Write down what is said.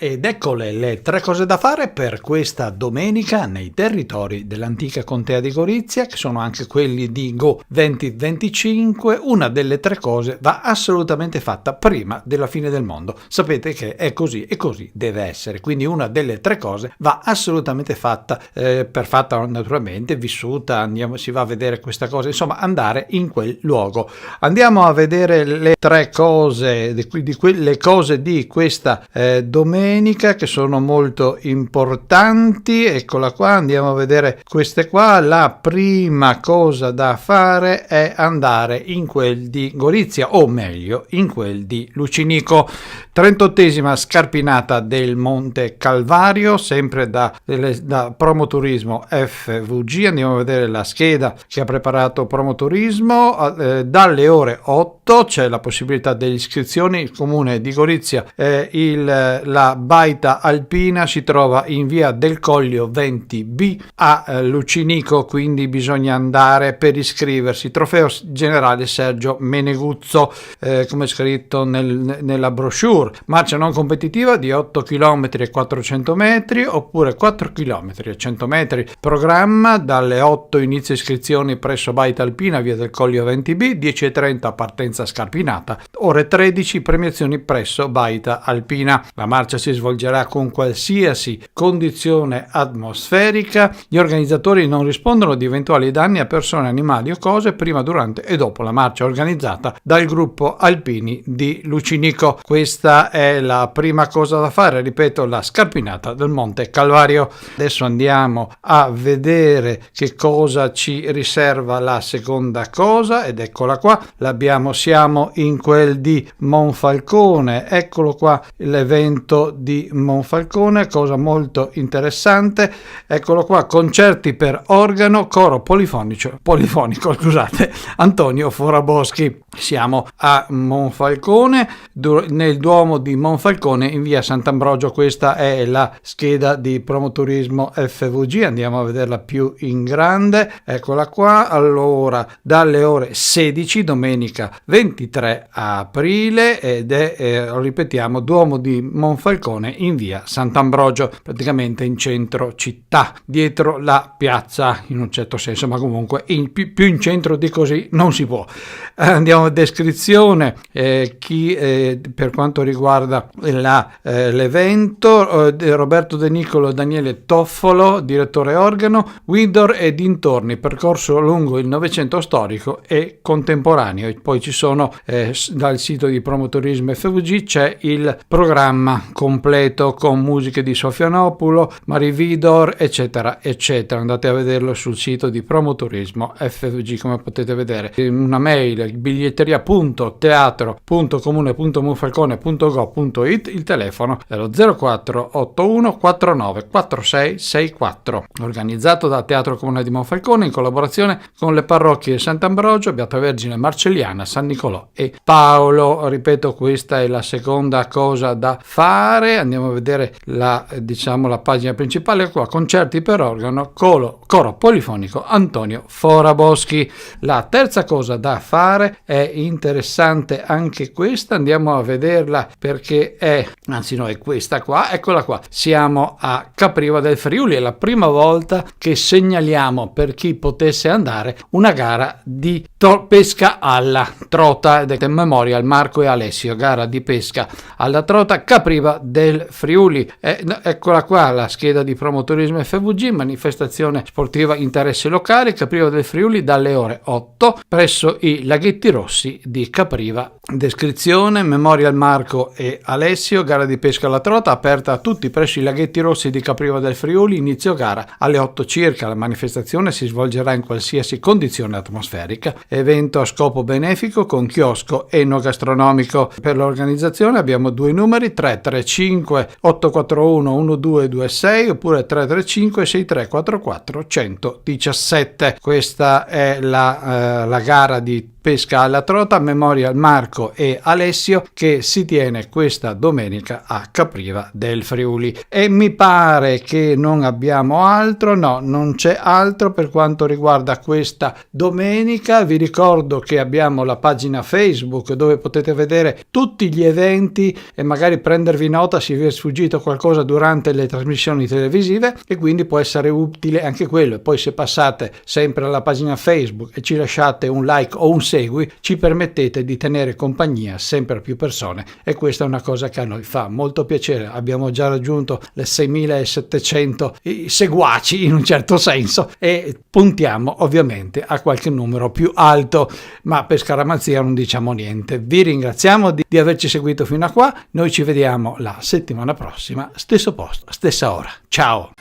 Ed eccole le 3 cose da fare per questa domenica nei territori dell'antica contea di Gorizia, che sono anche quelli di Go 2025. Una delle 3 cose va assolutamente fatta prima della fine del mondo. Sapete che è così e così deve essere. Quindi una delle 3 cose va assolutamente fatta, per fatta naturalmente, vissuta, si va a vedere questa cosa, insomma andare in quel luogo. Andiamo a vedere le 3 cose, le cose di questa domenica, che sono molto importanti. Eccola qua, andiamo a vedere queste qua. La prima cosa da fare è andare in quel di Gorizia, o meglio in quel di Lucinico. 38esima scarpinata del Monte Calvario, sempre da Promoturismo FVG. Andiamo a vedere la scheda che ha preparato Promoturismo. Dalle ore 8 c'è la possibilità delle iscrizioni. Il comune di Gorizia, la baita alpina si trova in via del Coglio 20B a Lucinico, quindi bisogna andare per iscriversi. Trofeo generale Sergio Meneguzzo, come è scritto nella brochure. Marcia non competitiva di 8 km e 400 metri oppure 4 km e 100 metri. Programma dalle 8 inizio iscrizioni presso baita alpina via del Coglio 20B, 10:30 partenza scarpinata, ore 13 premiazioni presso baita alpina. La marcia si svolgerà con qualsiasi condizione atmosferica. Gli organizzatori non rispondono di eventuali danni a persone, animali o cose prima, durante e dopo la marcia organizzata dal gruppo alpini di Lucinico. Questa è la prima cosa da fare, ripeto, la scarpinata del Monte Calvario. Adesso andiamo a vedere che cosa ci riserva la seconda cosa, ed eccola qua, siamo in quel di Monfalcone. Eccolo qua l'evento di Monfalcone, cosa molto interessante. Eccolo qua, concerti per organo, coro polifonico, Antonio Foraboschi. Siamo a Monfalcone, nel Duomo di Monfalcone in via Sant'Ambrogio. Questa è la scheda di Promoturismo FVG, andiamo a vederla più in grande. Eccola qua. Allora, dalle ore 16 domenica 23 aprile, ed è ripetiamo, Duomo di Monfalcone in via Sant'Ambrogio, praticamente in centro città, dietro la piazza in un certo senso, ma comunque più in centro di così non si può. Andiamo a descrizione per quanto riguarda l'evento. Roberto De Nicolo, Daniele Toffolo, direttore organo, Widor e dintorni, percorso lungo il Novecento storico e contemporaneo. E poi ci sono dal sito di Promoturismo FVG c'è il programma completo con musiche di Sofianopoulos, Marie Widor, eccetera eccetera. Andate a vederlo sul sito di Promoturismo FVG, come potete vedere. Una mail, biglietteria.teatro.comune.monfalcone.go.it, il telefono è lo 0481 49 46 64, organizzato da Teatro Comune di Monfalcone in collaborazione con le parrocchie Sant'Ambrogio, Beata Vergine Marcelliana, San Nicolò e Paolo. Ripeto, questa è la seconda cosa da fare. Andiamo a vedere la pagina principale. Qua, concerti per organo, coro polifonico Antonio Foraboschi. La terza cosa da fare è interessante anche questa, andiamo a vederla perché è questa qua, eccola qua. Siamo a Capriva del Friuli, è la prima volta che segnaliamo, per chi potesse andare, una gara di pesca alla trota del Memorial Marco e Alessio, gara di pesca alla trota Capriva del Friuli. Eccola qua la scheda di Promoturismo FVG, manifestazione sportiva interesse locale, Capriva del Friuli, dalle ore 8 presso i laghetti rossi di Capriva. Descrizione: Memorial Marco e Alessio, gara di pesca alla trota aperta a tutti presso i laghetti rossi di Capriva del Friuli, inizio gara alle 8 circa. La manifestazione si svolgerà in qualsiasi condizione atmosferica. Evento a scopo benefico con chiosco enogastronomico. Per l'organizzazione abbiamo 2 numeri: 335 841 1226 oppure 335 6344 117. Questa è la gara di Pesca alla Trota Memorial Marco e Alessio, che si tiene questa domenica a Capriva del Friuli. E mi pare che non abbiamo altro, no, non c'è altro per quanto riguarda questa domenica. Vi ricordo che abbiamo la pagina Facebook dove potete vedere tutti gli eventi e magari prendervi nota se vi è sfuggito qualcosa durante le trasmissioni televisive, e quindi può essere utile anche quello. E poi se passate sempre alla pagina Facebook e ci lasciate un like o un segui, ci permettete di tenere compagnia sempre a più persone, e questa è una cosa che a noi fa molto piacere. Abbiamo già raggiunto le 6.700 seguaci in un certo senso, e puntiamo ovviamente a qualche numero più alto, ma per scaramanzia non diciamo niente. Vi ringraziamo di averci seguito fino a qua. Noi ci vediamo la settimana prossima, stesso posto, stessa ora. Ciao!